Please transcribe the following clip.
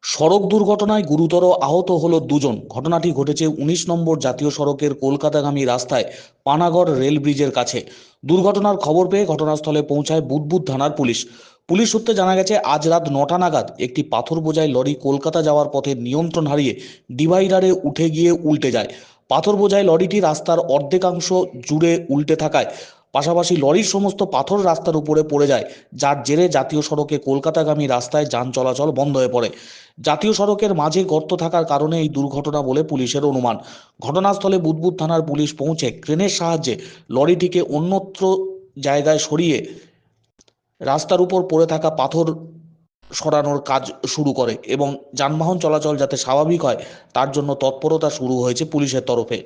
সড়ক দুর্ঘটনায় গুরুতর আহত হলো দুজন। ঘটনাটি ঘটেছে ১৯ নম্বর জাতীয় সড়কের কলকাতাগামী রাস্তায় পানাগড় রেল ব্রিজের কাছে। দুর্ঘটনার খবর পেয়ে ঘটনাস্থলে পৌঁছায় বুদবুদ থানার পুলিশ। পুলিশ সূত্রে জানা গেছে, আজ রাত ৯টা নাগাদ একটি পাথর বোঝাই লরি কলকাতা যাওয়ার পথে নিয়ন্ত্রণ হারিয়ে ডিভাইডারে উঠে গিয়ে উল্টে যায়। পাথর বোঝাই লরিটি রাস্তার অর্ধেকাংশ জুড়ে উল্টে থাকায় পাশাপাশি লরির সমস্ত পাথর রাস্তার উপরে পড়ে যায়, যার জেরে জাতীয় সড়কে কলকাতাগামী রাস্তায় যান চলাচল বন্ধ হয়ে পড়ে। জাতীয় সড়কের মাঝে গর্ত থাকার কারণে এই দুর্ঘটনা বলে পুলিশের অনুমান। ঘটনাস্থলে বুদবুদ থানার পুলিশ পৌঁছে ক্রেনের সাহায্যে লরিটিকে অন্যত্র জায়গায় সরিয়ে রাস্তার উপর পড়ে থাকা পাথর সরানোর কাজ শুরু করে এবং যানবাহন চলাচল যাতে স্বাভাবিক হয় তার জন্য তৎপরতা শুরু হয়েছে পুলিশের তরফে।